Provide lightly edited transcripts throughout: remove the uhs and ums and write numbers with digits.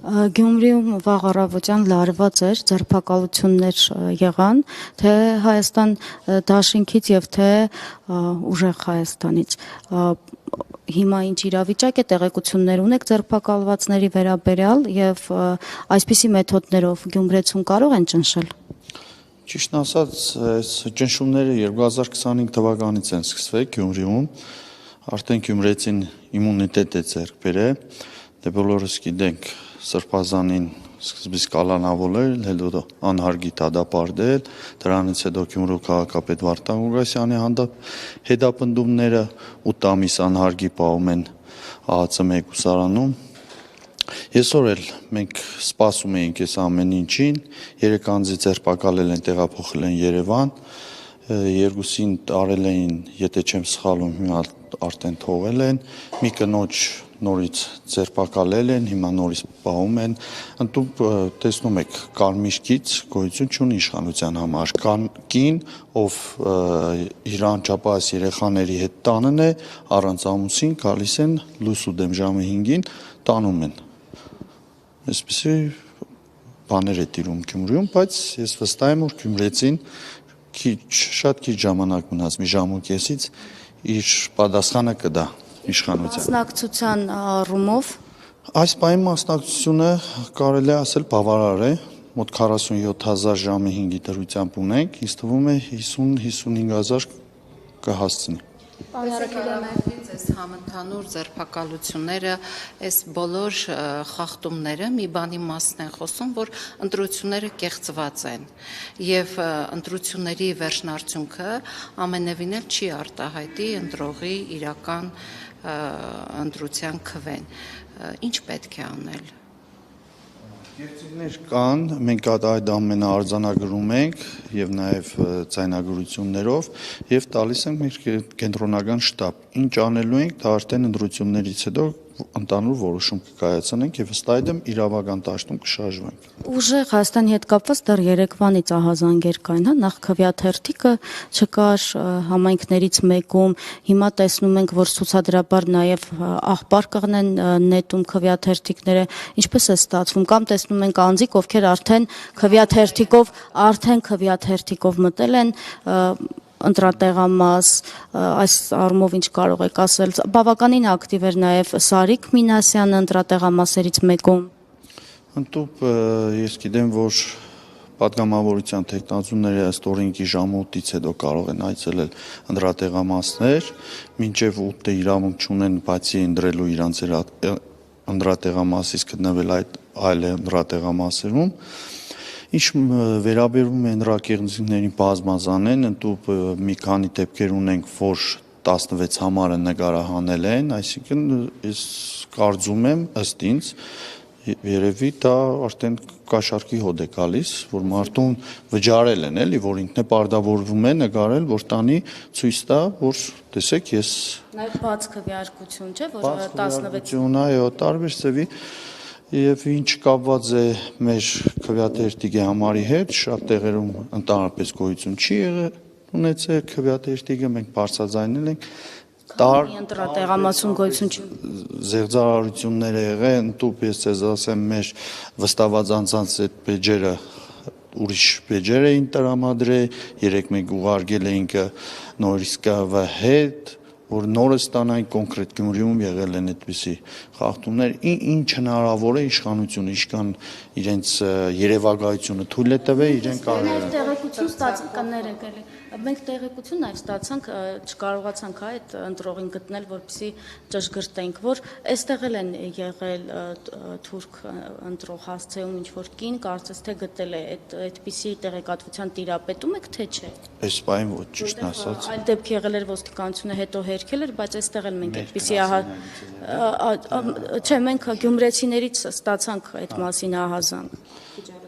Գյումրիում վաղ առավոտյան լարված էր, ձերբակալություններ եղան, թե Հայաստան դաշինքից եւ թե ուժեղ Հայաստանից։ Հիմա ինչ իրավիճակ է, տեղեկություններ ունեք ձերբակալվածների վերաբերյալ եւ այսպիսի մեթոդներով գյումրեցուն կարող են ճնշել։ Ճիշտն ասած, այս ճնշումները 2025 թվականից են սկսվել Գյումրիում, արդեն գյումրեցին իմունիտետ է ձեռք բերել, դե բոլորս գիտենք Սրբազանին սկզբից կալանավորել, հետո անհարգի դադարել, դրանից հետո Գյումրու քաղաքապետ Վարդան Ղուկասյանի հետապնդումները 8 ամիս անհարգի պահում են ԱԱՑ մեկուսարանում։ Այսօր էլ մենք սպասում էինք այս ամեն ինչին, 3 անձի ձերբակալել են, տեղափոխել են Երևան, երկուսին տարել էին, եթե չեմ սխալվում, հիմա արդեն թողել են, մի կնոջ նորից ձերբակալել են, հիմա նորից պահում են, ընդդուք տեսնում եք կարմիր գիծ գոյություն չունի իշխանության համար, կին, ով իր անճապահ երեխաների հետ տանն է, առանց ամուսին գալիս են լույս ու դեմ ժամը 5-ին տանում են, այսպիսի բաներ է տիրում Գյումրիում, բայց ես վստահ եմ, որ գյումրեցին շատ քիչ ժամանակ մնաց, մի ժամ ու կեսից իր պատասխանը կտա իշխանության։ Մասնակցության առումով այս պահի մասնակցությունը կարելի է ասել բավարար է, մոտ 47,000 ժամի 5-ի դրությամբ ունենք, ինձ թվում է 50-55,000 կհասցնի։ Այս համընդհանուր ձերբակալությունները, այս բոլոր խախտումները մի բանի մասն են խոսում, որ ընտրությունները կեղծված են եւ ընտրությունների վերջնարդյունքը ամենևին էլ չի արտահայտի ընտրողի իրական ընտրության քվեն։ Ինչ պետք է անել։ Երկիրներ կան, մենք այդ ամենը արձանագրում ենք եւ նաեւ ցայնագրություններով եւ տալիս ենք մեր կենտրոնական շտաբ։ Ինչ անելու ենք, դա արդեն ընտրություններից հետո ընդհանուր որոշում կկայացնենք եւ ըստ այդմ իրավական դաշտում կշարժվենք։ Ուժեղ Հայաստանի հետ կապված դեռ երեկվանից ահազանգեր կային, հա, նախ քվեաթերթիկը չկար համայնքներից մեկում, հիմա տեսնում ենք, որ ցուցադրաբար նաեւ աղբար կղնեն նետում քվեաթերթիկները, ինչպես է ստացվում, կամ տեսնում ենք անձիկ, ովքեր արդեն քվեաթերթիկով մտել են ընտրատեղամաս, այս առումով ինչ կարող եք ասել, բավականին ակտիվ էր նաև Սարիկ Մինասյանը ընտրատեղամասերից մեկում։ Ընդդուք ես գիտեմ, որ պատգամավորության թեկնածուները ըստ օրենքի ժամը 8-ից հետո կարող են այցելել ընտրատեղամասներ, մինչև 8-ը իրավունք չունեն բացի ընտրելու իրանց ընտրատեղամասից գտնվել այլ ընտրատեղամասերում։ Ինչ վերաբերում է ընտրակեղծիքների բազմազանեն, ընդդուք մի քանի դեպքեր ունենք, որ 16 համարը նկարահանել են, այսինքն ես կարծում եմ ըստ ինձ երևի դա արդեն կաշառքի հոդ է գալիս, որ մարդուն վճարել են, էլի, որ ինքն է պարտավորվում է նկարել, որ տանի ցույց տա, որ տեսեք ես Նաև բաց քվեարկություն, չէ, որ 16 այո, տարբեր ծավի Եվ ինչ կապված է մեր քվեաթերթիկի համարի հետ, շատ տեղերում ընդհանրապես գոյություն չի եղել, ունեցել քվեաթերթիկը, մենք բարձրաձայնել ենք, ընտրատեղամասում գոյություն չի։ Զեղծարարություններ եղել, ընդհանուր ես ձեզ ասեմ, մեր վստահված անձանց այդ բեջերը ուրիշ բեջեր էին տրամադրել, երեք մենք ուղարկել էինք Նորիսկավը հետ, որ նորը ստանային կոնկրետ Գյումրիում եղել են այդպիսի խախտումներ, ինչ հնարավոր է իշխանությունը, իշքան իրենց երևակայությունը թույլ է տվել, իրենք կարող են Տեղեկություն ստացանքներ եք էլի։ Մենք տեղեկություն նաև ստացանք, չկարողացանք այդ ընտրողին գտնել, որպեսզի ճշգրտենք, որ այստեղ են եղել թուրք ընտրող հասցեում ինչ որ կին, կարծես թե գտել է այդպիսի տեղեկատվության տիրապետում եք թե չէ։ Այս բանը ոչ ճիշտ ասած։ Այլ դեպք եղել էր ոստիկանությունը հետո հերքել էր, բայց այստեղ էլ մենք այդպիսի չէ, մենք գյումրեցիներից ստացանք այդ մասին ահազանգ։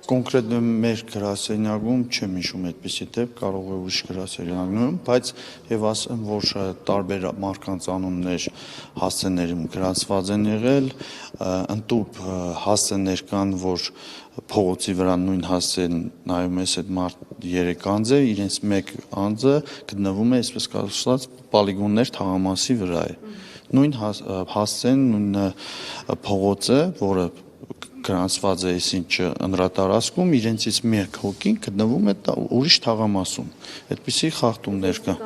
Կոնկրետ մեր գրասենյակում չեմ հիշում այդպիսի դեպք, կարող է ուրիշ գրասենյակներում, բայց եւ ասեմ, որ տարբեր մարդկանց անուններ հասցեներում գրածված են եղել, ընդդուք հասցեներ կան, որ փողոցի վրա նույն հասցեն նայում ես այդ մարդ 3 անձ է, իրենց մեկ անձը գտնվում է, այսպես կոչված, պոլիգոններ թաղամասի վրա է։ Նույն հասցեն, նույն փողոցը, որը գրանցված է այսինչ ընդրատարածքում, իրենցից մեկ հոգին գտնվում է ուրիշ թաղամասում։ Այդպիսի խախտումներ կա։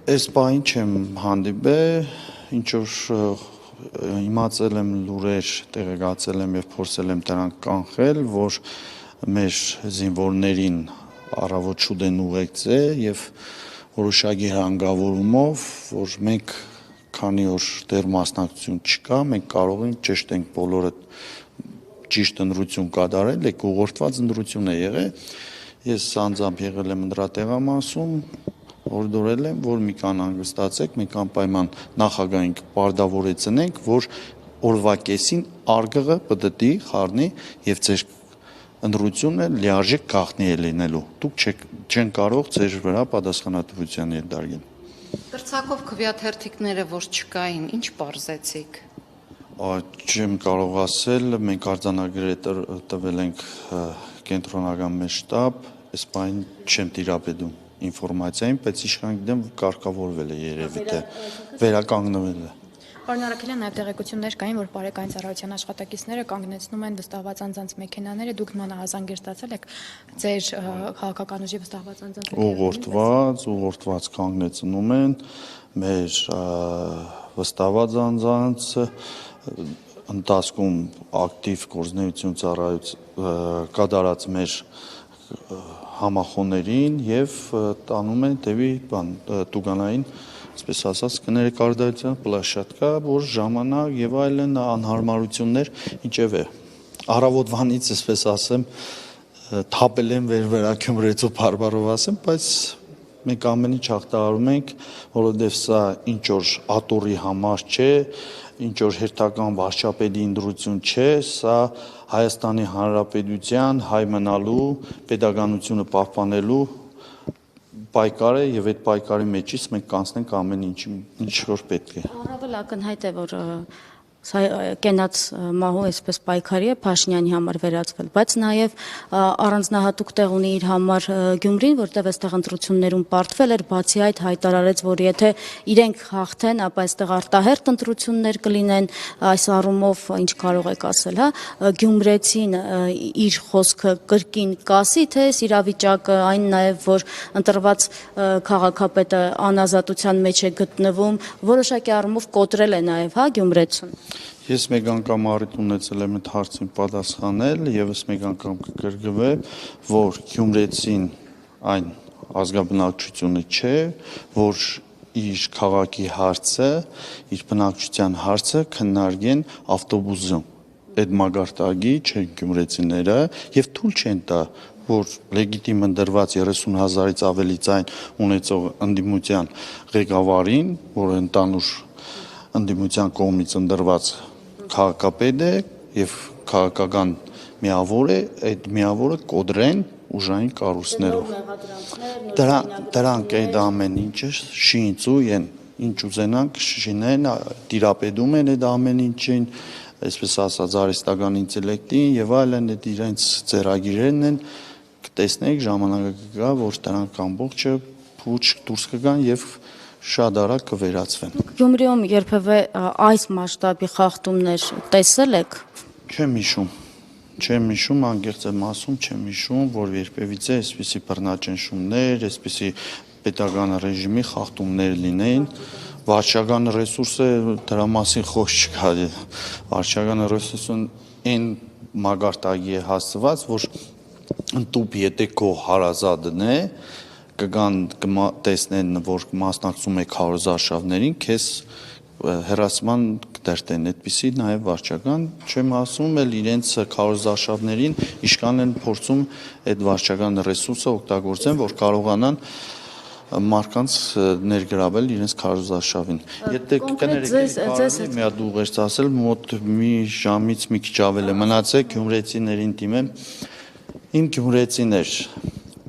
Այս բանը չեմ հանդիպել, ինչ որ իմացել եմ լուրեր, տեղեկացել եմ եւ փորձել եմ դրանք կանխել, որ մեր զինվորներին առավոտ շուտ են ուղեկցել եւ որոշակի հանգավորումով, որ մենք քանի որ դեռ մասնակցություն չկա, մենք կարող ենք ճշտենք բոլորը ճիշտ ընտրություն կատարել, եք ուղղորդված ընտրություն է եղել։ Ես անձամբ եղել եմ ընդրատեղամասում, օրդորել եմ, որ մի կան հանգստացեք, մենք անպայման նախագահին պարտավորեցնենք, որ օրվա կեսին արգղը ՊԴՏ-ի խառնի եւ ձեր ընտրությունը լիարժեք գաղտնի է լինելու։ Դուք չեն կարող ձեր վրա պատասխանատվության ենթարկել։ Կրծակով քվեաթերթիկները, որ չկային, ինչ պարզեցիք։ Չեմ կարող ասել, մենք արձանագրել տվել ենք կենտրոնական մեր շտաբ, այս բան չեմ տիրապետում ինֆորմացիային, բայց իշխան գիտեմ կարգավորվել է երևի թե վերականգնվել է։ Պարոն Արաքելյան, նաև տեղեկություններ կային, որ բարեկային ծառայության աշխատակիցները կանգնեցնում են վստահված անձանց մեքենաները, դուք մանրահասանգեր եք ձեր քաղաքական ուժի վստահված անձանց ուղղորդված կանգնեցնում են մեր վստահված անձանց ընթացքում ակտիվ գործունեություն կատարած մեր համախոհներին եւ տանում են դեպի տուգանային, այսպես ասած, կներկայացության պլաշատկա, որ ժամանակ եւ այլն անհարմարություններ ինչեւ է։ Առավոտվանից, այսպես ասեմ, թափել են վերակյումրեցու բարբարով ասեմ, բայց մենք ամեն ինչ հաղթահարում ենք, որովհետեւ սա ինչ որ ատորի համար չէ, ինչ որ հերթական վարչապետի ընտրություն չէ, սա Հայաստանի Հանրապետության հայ մնալու, պետականությունը պահպանելու պայքար է եւ այդ պայքարի մեջից մենք կանցնենք ամեն ինչ որ պետք է։ Առավել ակնհայտ է, որ սա կենաց մահու այսպես պայքարի է Փաշինյանի համար վերածվել, բայց նաև առանձնահատուկ տեղ ունի իր համար Գյումրին, որտեղ այստեղ ընտրություններում պարտվել էր, բացի այդ հայտարարեց, որ եթե իրենք հաղթեն, ապա այստեղ արտահերթ ընտրություններ կլինեն, այս առումով ինչ կարող եք ասել, հա, Գյումրեցին իր խոսքը կրկին կասի, թե այս իրավիճակը, այն նաև որ ընտրված քաղաքապետը անազատության մեջ է գտնվում, որոշակի առումով կոտրել է նաև, հա, Գյումրեցուն։ Ես մեկ անգամ առիթ ունեցել եմ այդ հարցին պատասխանել, եւս մեկ անգամ կգրգվեմ, որ Գյումրեցին այն ազգաբնակչությունը չէ, որ իր քաղաքի հարցը, իր բնակչության հարցը քննարկեն ավտոբուսում։ Այդ մագարտակի չեն գյումրեցիները եւ թույլ չեն տա, որ լեգիտիմ ընդրված 30,000-ից ավելի ձայն ունեցող ընդդիմության ղեկավարին, որ ընդանուր ընդդիմության կողմից ընդրված քաղաքապետ է եւ քաղաքական միավոր է, այդ միավորը կոդրեն ուժային կառույցներով։ Դրանք այդ ամեն ինչը շինծու են, ինչ ուզենանք շինեն, տիրապետում են այդ ամեն ինչին, այսպես ասած արհեստական ինտելեկտին եւ այլն, այդ իրենց ծերագիրներն են, կտեսնեք ժամանակը կգա, որ դրանք ամբողջը փուչ դուրս կգան եւ շատ արագ կվերածվեն։ Գյումրիում երբևէ այս մասշտաբի խախտումներ տեսել եք։ Չեմ հիշում, անկեղծ եմ ասում, չեմ հիշում, որ երբևիցե այսպիսի բռնաճնշումներ, այսպիսի պետական ռեժիմի խախտումներ լինեին։ Վարչական ռեսուրսը դրա մասին խոսք չկա։ Վարչական ռեսուրսն այն մագարտակի է հասցված, որ ընդտուպ եթե քո հարազատն է, կգան տեսնեն, որ մասնակցում եք քարոզարշավներին, քեզ հերասման կդերտեն, այդպիսի նաև վարչական, չեմ ասում, էլ իրենց քարոզարշավներին իշքան են փորձում այդ վարչական ռեսուրսը օգտագործեն, որ կարողանան մարդկանց ներգրավել իրենց քարոզարշավին։ Եթե կներեք, մի հատ ուղերձ ասել, մոտ մի ժամից մի քիչ ավել է մնացել, գյումրեցիներին դիմեմ, իմ գյումրեցիներ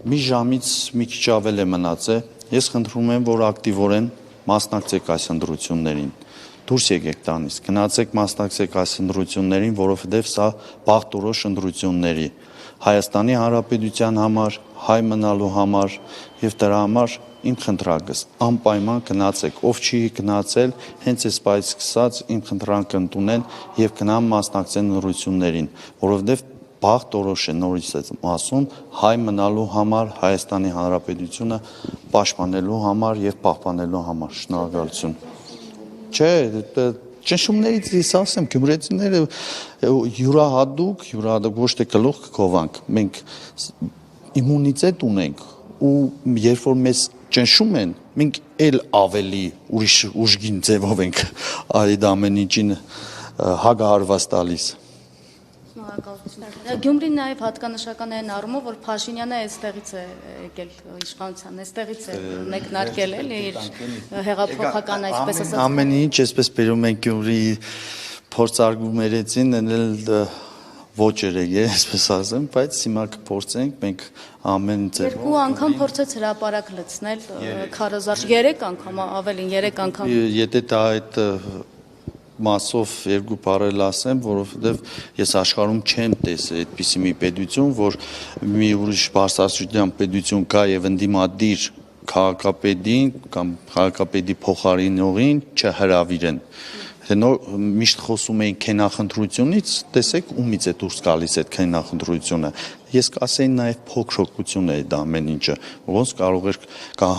մի ժամից մի քիչ ավել է մնացել, ես խնդրում եմ, որ ակտիվորեն մասնակցեք այս ընտրություններին, դուրս եկեք տանից, գնացեք մասնակցեք այս ընտրություններին, որովհետև սա բախտորոշ ընտրությունների, Հայաստանի Հանրապետության համար, հայ մնալու համար եւ դրա համար իմ խնդրակս անպայման գնացեք, ով չի գնացել, հենց այս բայից սկսած իմ խնդրանքը ընդունեն եւ գնան մասնակցեն նորություններին, որովհետեւ բախտորոշ է նորից եմ ասում հայ մնալու համար, Հայաստանի Հանրապետությունը պաշտպանելու համար եւ պահպանելու համար։ Շնորհակալություն։ Չէ, ճնշումներից ես ասեմ, գյումրեցիները յուրահատուկ ոչ թե գլուխ կգովանք, մենք իմունիտետ ունենք ու երբ որ մեզ ճնշում են, մենք էլ ավելի ուրիշ ուժգին ձևով ենք այդ ամեն ինչին հագահարված տալիս։ Գյումրին նաև հատկանշական է այն առումով, որ Փաշինյանը այստեղից է եկել իշխանության, այստեղից է մեկնարկել էլի իր հեղափոխական այսպես ասած։ Ամեն ինչ այսպես բերում են Գյումրիի փորձարկումներեցին, էլ ոչեր է, այսպես ասեմ, բայց հիմա կփորձենք մենք ամեն ձևով։ Երկու անգամ փորձեց հրապարակ լցնել քարոզարշ, 3 անգամ, ավելին 3 անգամ։ Եթե դա այդ մասով երկու բառեր ասեմ, որովհետև ես աշխարհում չեմ տեսել այդպիսի մի պետություն, որ մի ուրիշ բարձրաստիճան պետություն կա եւ ընդդիմադիր քաղաքապետին կամ քաղաքապետի փոխարինողին չհրավիրեն։ Միշտ խոսում էին քենախնդրությունից, տեսեք ումից է դուրս գալիս այդ քենախնդրությունը։ Ես կասեի նաև փոքրοκություն է դա ամեն ինչը, ոնց կարող էր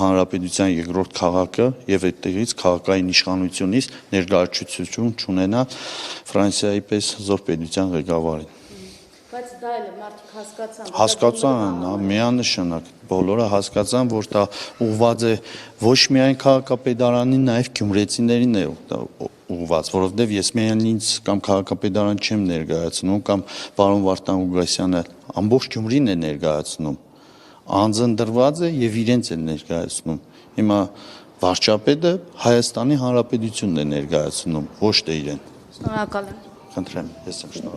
հանրապետության երկրորդ քաղաքը եւ այդտեղից քաղաքային իշխանությունից ներկայացություն չունենա Ֆրանսիայի պես զոր պետության ղեկավարին։ Բայց դա էլ մարդիկ հասկացան։ Հասկացան, միանշանակ բոլորը հասկացան, որ դա ուղղված է ոչ միայն քաղաքապետարանին, նաև գյումրեցիներին է ուղղված, որովհետև ես միայն ինձ կամ քաղաքապետարան չեմ ներկայացնում, կամ պարոն Վարդան Ղուկասյանը ամբողջ Գյումրին է ներկայացնում, անձնադրված է եւ իրենց է ներկայացնում։ Հիմա վարչապետը Հայաստանի Հանրապետությունն է ներկայացնում, ոչ թե իրեն։ Շնորհակալ եմ։ Խնդրեմ, ես եմ շնորհակալ։